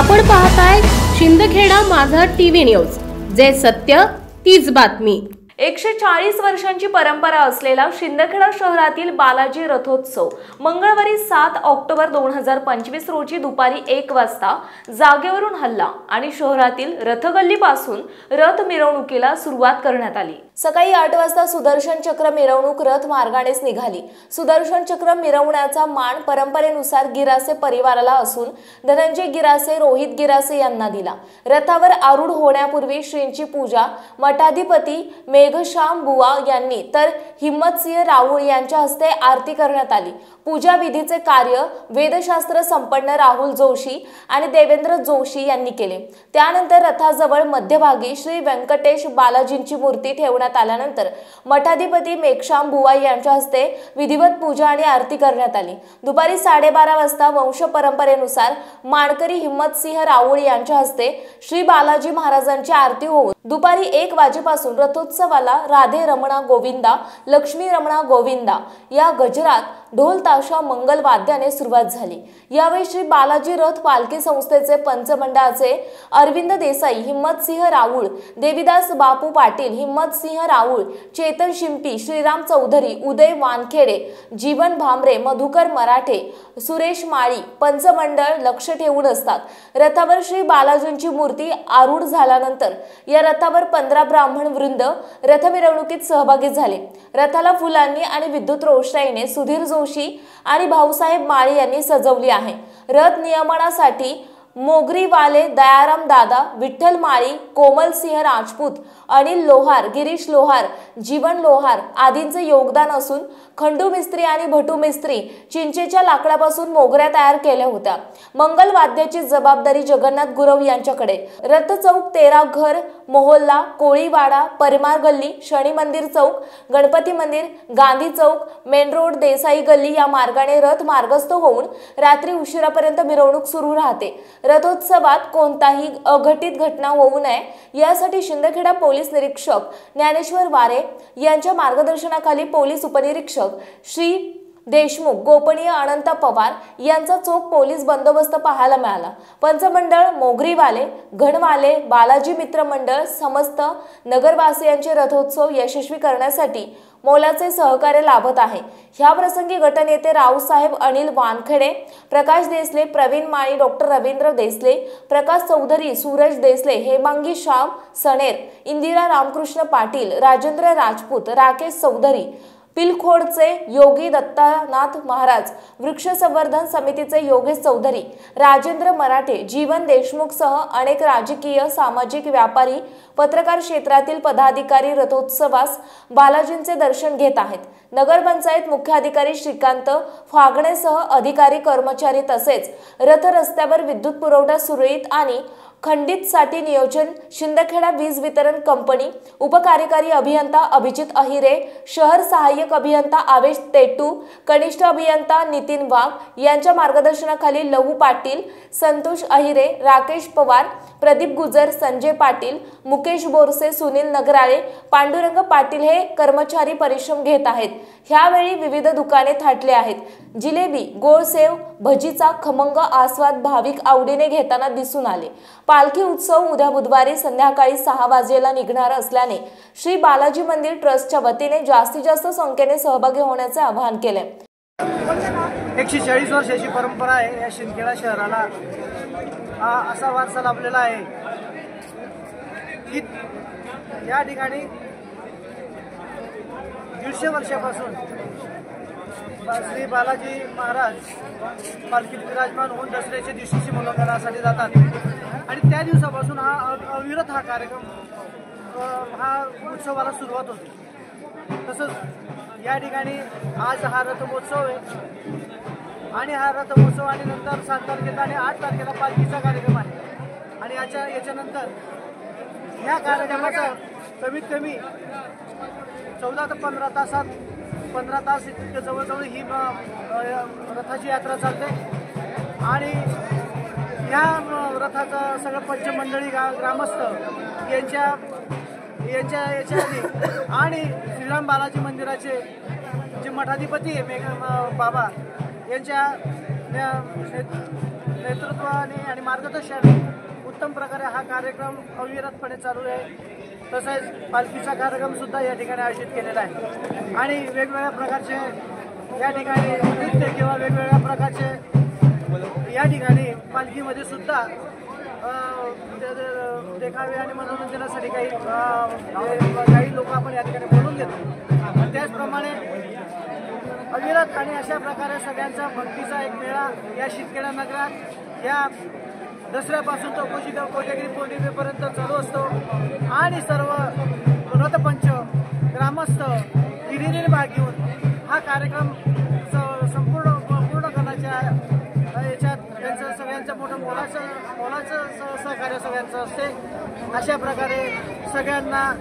आपण पाहताय शिंदखेडा माझा टीव्ही न्यूज, जे सत्य तीच बातमी। 140 वर्षांची परंपरा असलेला शिंदखेडा शहरातील बालाजी रथोत्सव मंगळवारी 7 ऑक्टोबर 2025 रोजी दुपारी 1 वाजता जागेवरून हल्ला आणि शहरातील रथगल्लीपासून रथ मिरवणुकीला सुरुवात करण्यात आली। सकाळी 8 वाजता सुदर्शन चक्र मिरवणूक रथ मार्गानेच निघाली। सुदर्शन चक्र मिरवण्याचा मान परंपरेनुसार गिरासे परिवाराला असून धनंजय गिरासे, रोहित गिरासे यांना दिला। रथावर आरूढ होण्यापूर्वी श्रींची पूजा मठाधिपती मेघश्याम बुवा यांनी तर हिम्मतसिंह राऊळ यांच्या हस्ते आरती करण्यात आली। पूजा विधीचे कार्य वेदशास्त्र संपन्न राहुल जोशी आणि देवेंद्र जोशी यांनी केले। त्यानंतर रथाजवळ मध्यभागी श्री व्यंकटेश बालाजींची मूर्ती ठेवण्यात आल्यानंतर मठाधिपती मेघश्याम बुवा यांच्या हस्ते विधिवत पूजा आणि आरती करण्यात आली। दुपारी 12:30 वाजता वंश परंपरेनुसार मानकरी हिम्मतसिंह राऊळ यांच्या हस्ते श्री बालाजी महाराजांची आरती होऊन दुपारी 1 वाजेपासून रथोत्सवाला राधे रमणा गोविंदा, लक्ष्मी रमणा गोविंदा या गजरात ढोल ताशा मंगल वाद्याने सुरुवात झाली। यावेळी श्री बालाजी रथ पालखी संस्थेचे पंचमंडळाचे अरविंद देसाई, हिम्मतसिंह राऊळ, देवीदास बापू पाटील, हिम्मतसिंह राऊळ, चेतन शिंपी, श्रीराम चौधरी, उदय वानखेडे, जीवन भामरे, मधुकर मराठे, सुरेश माळी पंचमंडळ लक्ष ठेवून असतात। रथावर श्री बालाजींची मूर्ती आरूढ झाल्यानंतर या रथावर 15 ब्राह्मण वृंद रथ मिरवणुकीत सहभागी झाले। रथाला फुलांनी आणि विद्युत रोषणाईने सुधीर जोशी आणि भाऊसाहेब माळी यांनी सजवली आहे। रथ नियमनासाठी मोगरीवाले, दयाराम दादा, विठ्ठल माळी, कोमलसिंह राजपूत, अनिल लोहार, गिरीश लोहार, जीवन लोहार आदींचे योगदान असून खंडू मिस्त्री आणि भटू मिस्त्री चिंचेच्या लाकडापासून मोगऱ्या तयार केल्या होत्या। मंगल वाद्याची जबाबदारी जगन्नाथ गुरव यांच्याकडे। रथ चौक, तेरा घर मोहल्ला, कोळीवाडा, परिमार गल्ली, शनी मंदिर चौक, गणपती मंदिर, गांधी चौक, मेन रोड, देसाई गल्ली या मार्गाने रथ मार्गस्थ होऊन रात्री उशिरापर्यंत मिरवणूक सुरू राहते। रथोत्सवात कोणताही अघटित घटना होऊ नये यासाठी शिंदखेडा पोलीस निरीक्षक ज्ञानेश्वर वारे यांच्या मार्गदर्शनाखाली पोलीस उपनिरीक्षक श्री देशमुख, गोपनीय अनंत पवार यांचा चोख पोलीस बंदोबस्त पाहायला मिळाला। पंचमंडळ, मोगरीवाले, घणवाले, बालाजी मित्र मंडळ समस्त नगरवासियांचे रथोत्सव यशस्वी करण्यासाठी मोलाचे सहकार्य लाभत आहे। ह्या प्रसंगी गटनेते रावसाहेब अनिल वानखेडे, प्रकाश देसले, प्रवीण माळी, डॉक्टर रवींद्र देसले, प्रकाश चौधरी, सूरज देसले, हेमांगी श्याम सनेर, इंदिरा रामकृष्ण पाटील, राजेंद्र राजपूत, राकेश चौधरी, पिलखोडचे योगी दत्तानाथ महाराज, वृक्ष संवर्धन समितीचे योगेश चौधरी, राजेंद्र मराठे, जीवन देशमुख सह अनेक राजकीय, सामाजिक, व्यापारी, पत्रकार क्षेत्रातील पदाधिकारी रथोत्सवास बालाजींचे दर्शन घेत आहेत। नगरपंचायत मुख्याधिकारी श्रीकांत फागणेसह अधिकारी, कर्मचारी तसेच रथ रस्त्यावर विद्युत पुरवठा सुरळीत आणि खंडितसाठी नियोजन शिंदखेडा वीज वितरण कंपनी, उपकार्यकारी अभियंता अभिजित अहिरे, शहर सहाय्यक अभियंता आवेश तेटू, कनिष्ठ अभियंता नितीन वाघ यांच्या मार्गदर्शनाखाली लहू पाटील, संतोष अहिरे, राकेश पवार, प्रदीप गुजर, संजय पाटील, मुकेश बोरसे, सुनील नगराळे, पांडुरंग पाटील हे कर्मचारी परिश्रम घेत आहेत। ह्यावेळी विविध दुकाने थाटले आहेत। जिलेबी, गोळसेव, भजीचा खमंग आस्वाद भाविक आवडीने घेताना दिसून आले। पालखी उत्सव उद्या बुधवारी संध्याकाळी 6 वाजेला निघणार असल्याने श्री बालाजी मंदिर ट्रस्टच्या वतीने जास्तीत जास्त संख्येने सहभागी होण्याचे आवाहन केले। 140 वर्षाची परंपरा आहे या शिंदखेडा शहराला। हा असा वारसा लाभलेला आहे की या ठिकाणी 150 वर्षापासून श्री बालाजी महाराज पालखीत विराजमान होऊन दसऱ्याच्या दिवशी सिमोल्लंघनासाठी जातात आणि त्या दिवसापासून हा अविरत हा कार्यक्रम हा उत्सवाला सुरुवात होते। तसंच या ठिकाणी आज हा रथमहोत्सव आहे आणि हा रथमहोत्सव आणि नंतर 7 तारखेला आणि 8 तारखेला पालखीचा कार्यक्रम आहे आणि याच्यानंतर ह्या कार्यक्रमाचा कमीत कमी 14 ते 15 तासात 15 तास इतके जवळजवळ ही रथाची यात्रा चालते आणि या रथाचं सगळं पंचमंडळी ग्रामस्थ यांच्या आणि श्रीराम बालाजी मंदिराचे जे मठाधिपती आहे बाबा यांच्या नेतृत्वाने आणि मार्गदर्शनाने उत्तम प्रकारे हा कार्यक्रम अविरतपणे चालू आहे. तसेच पालखीचा कार्यक्रम सुद्धा या ठिकाणी आयोजित केलेला आहे आणि वेगवेगळ्या प्रकारचे या ठिकाणी नृत्य किंवा वेगवेगळ्या प्रकारचे या ठिकाणी पालखीमध्ये सुद्धा देखावे आणि मनोरंजनासाठी काही लोक आपण या ठिकाणी बोलून घेतो. त्याचप्रमाणे अविरत आणि अशा प्रकारे सगळ्यांचा भक्तीचा एक मेळा या शिंदखेडा नगरात या दसऱ्यापासून तो कोजागिरी पौर्णिमेपर्यंत चालू असतो आणि सर्व रथपंच ग्रामस्थ पिढीने भाग घेऊन हा कार्यक्रम पूर्ण करण्याच्या याच्यात त्यांचं सगळ्यांचं मोठं मोलाचं सहकार्य सगळ्यांचं असते. अशा प्रकारे सगळ्यांना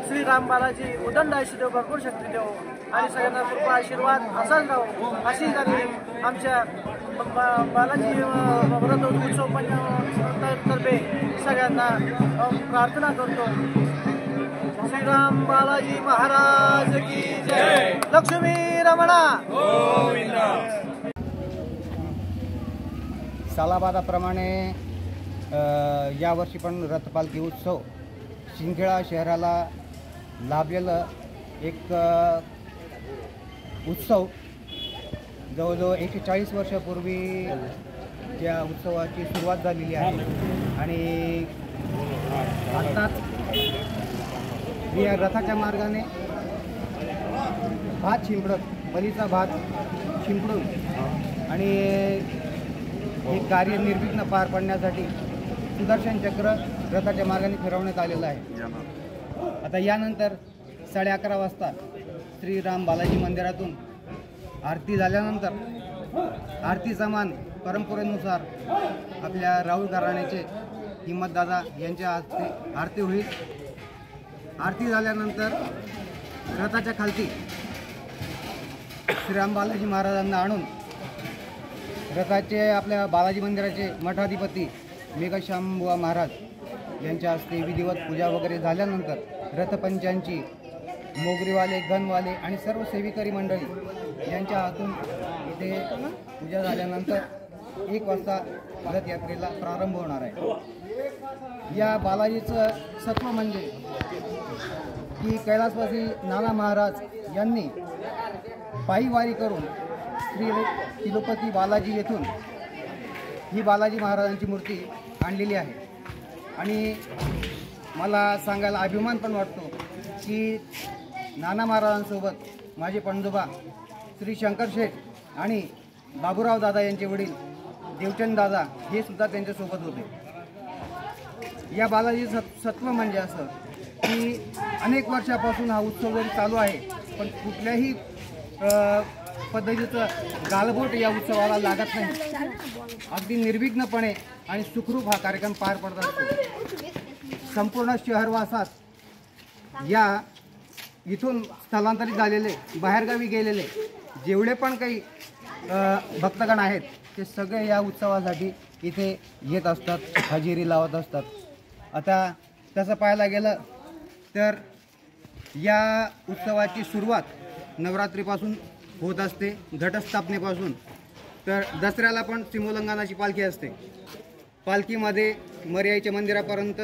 श्रीराम बालाजी उदंड आयुष्य देव, भरपूर शक्ती देव आणि सगळ्यांना कृपा आशीर्वाद असाच राहो अशी आम्ही आमच्या बालाजी व्रत उत्सव तर्फे सगळ्यांना प्रार्थना करतो. श्रीराम बालाजी महाराज की जय. लक्ष्मी रमणा सालाबादाप्रमाणे यावर्षी पण रथपालखी उत्सव शिंदखेडा शहराला लाभलेलं एक उत्सव. जवळजवळ 140 वर्षापूर्वी त्या उत्सवाची सुरुवात झालेली आहे आणि आत्ताच या रथाच्या मार्गाने भात शिंपडत बलीचा भात शिंपडून आणि हे कार्य निर्विघ्न पार पाडण्यासाठी सुदर्शन चक्र रथाच्या मार्गाने फिरवण्यात आलेलं आहे. आता यानंतर 11:30 वाजता श्रीराम बालाजी मंदिरातून आरती झाल्यानंतर आरतीचा मान परंपरेनुसार आपल्या राहुल घराण्याचे हिम्मतदादा यांच्या हस्ते आरती होईल. आरती झाल्यानंतर रथाच्या खालती श्रीराम बालाजी महाराजांना आणून रथाचे आपल्या बालाजी मंदिराचे मठाधिपती मेघश्यामबुवा महाराज यांच्या हस्ते विधिवत पूजा वगैरे झाल्यानंतर रथपंचांची मोगरीवाले गणवाले आणि सर्व सेविकरी मंडळी यांच्या हातून इथे पूजा झाल्यानंतर 1 वाजता रथयात्रेला प्रारंभ होणार आहे. या बालाजीचं सत्व म्हणजे की कैलासवासी नाना महाराज यांनी पायी वारी करून श्री तिरुपती बालाजी येथून ही बालाजी महाराजांची मूर्ती आणलेली आहे. आणि मला सांगायला अभिमान पण वाटतो की नाना महाराजांसोबत माझे पणजोबा श्री शंकर शेठ आणि बाबूराव दादा यांचे वडील देवचंद दादा हे सुद्धा त्यांच्यासोबत होते. या बालाजी सत्व म्हणजे असं की अनेक वर्षापासून हा उत्सव जरी चालू आहे पण कुठल्याही पद्धतीचं गालबोट या उत्सवाला लागत नाही. अगदी निर्विघ्नपणे आणि सुखरूप हा कार्यक्रम पार पडत असतो. संपूर्ण शहरवासात या इथून स्थलांतरित झालेले बाहेरगावी गेलेले जेवढे पण काही भक्तगण आहेत ते सगळे या उत्सवासाठी इथे येत असतात, हजेरी लावत असतात. आता तसं पाहायला गेलं तर या उत्सवाची सुरुवात नवरात्रीपासून होत असते, घटस्थापनेपासून. तर दसऱ्याला पण सिमोल्लंघनाची पालखी असते. पालखीमध्ये मर्याईच्या मंदिरापर्यंत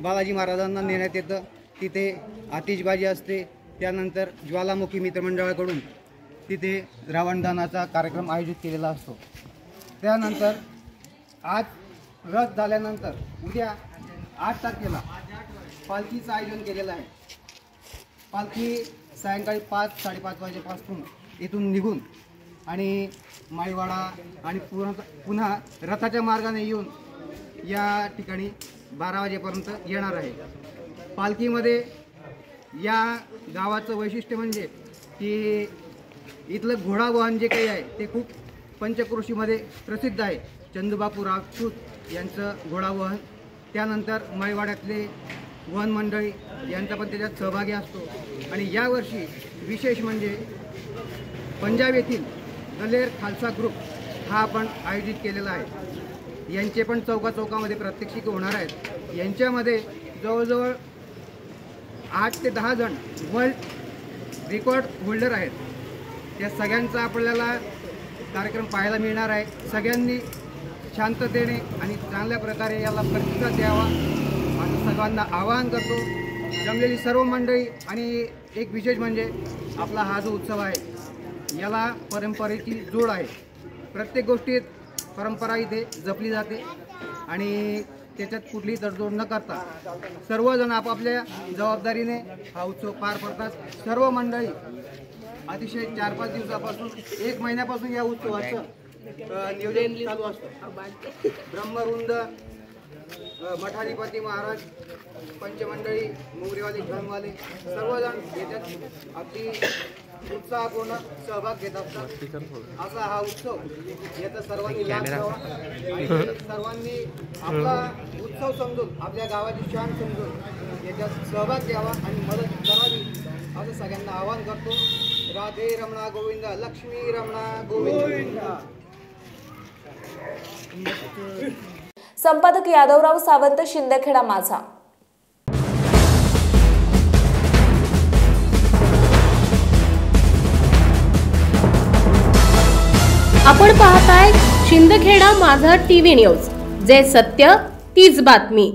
बालाजी महाराजांना नेण्यात येतं. तिथे आतिषबाजी असते. त्यानंतर ज्वालामुखी मित्रमंडळाकडून तिथे रावणदानाचा कार्यक्रम आयोजित केलेला असतो. त्यानंतर आज रथ झाल्यानंतर उद्या 8 तारखेला पालखीचं आयोजन केलेलं आहे. पालखी सायंकाळी 5-5:30 वाजेपासून इथून निघून आणि माळीवाडा आणि पुन्हा रथाच्या मार्गाने येऊन या ठिकाणी 12 वाजेपर्यंत येणार आहे. पालखीमध्ये या गावाचं वैशिष्ट्य म्हणजे की इथलं घोडावाहन जे काही आहे ते खूप पंचक्रोशीमध्ये प्रसिद्ध आहे. चंदूबापू राजपूत यांचं घोडावाहन, त्यानंतर माळीवाड्यातले वहन मंडळी यांचा पण त्याच्यात सहभागी असतो. आणि यावर्षी विशेष म्हणजे पंजाब येथील दलेर खालसा ग्रुप हा आपण आयोजित केलेला आहे. यांचे पण चौकामध्ये प्रात्यक्षिक होणार आहेत. यांच्यामध्ये जवळजवळ 8 ते 10 जण वर्ल्ड रेकॉर्ड होल्डर आहेत. त्या सगळ्यांचा आपल्याला कार्यक्रम पाहायला मिळणार आहे. सगळ्यांनी शांततेने आणि चांगल्या प्रकारे याला प्रतिसाद द्यावा असं सर्वांना आवाहन करतो. जमलेली सर्व मंडळी आणि एक विशेष म्हणजे आपला हा जो उत्सव आहे याला परंपरेची जोड आहे. प्रत्येक गोष्टीत परंपरा इथे जपली जाते आणि त्याच्यात कुठलीही तडजोड न करता सर्वजण आपापल्या जबाबदारीने हा उत्सव पार पडतात. सर्व मंडळी अतिशय 4-5 दिवसापासून 1 महिन्यापासून या उत्सवाचं नियोजन चालू असतं. ब्रह्मवृंद, मठाधिपती महाराज, पंचमंडळी, मोगरेवाले, घरवाले सर्वजण याच्यात अगदी उत्साहपूर्ण सहभाग घेत असतात. असा हा उत्सव याचा सर्वांनी लाभ घ्यावा आणि सर्वांनी आपला उत्सव समजून आपल्या गावाची शान समजून याच्यात सहभाग घ्यावा आणि मदत करावी असं सगळ्यांना आवाहन करतो. राधे रमणा गोविंद, लक्ष्मी रमणा गोविंद. संपादक यादवराव सावंत, शिंदखेडा माझा. आपण पाहताय शिंदखेडा माझा टीव्ही न्यूज, जे सत्य तीच बातमी.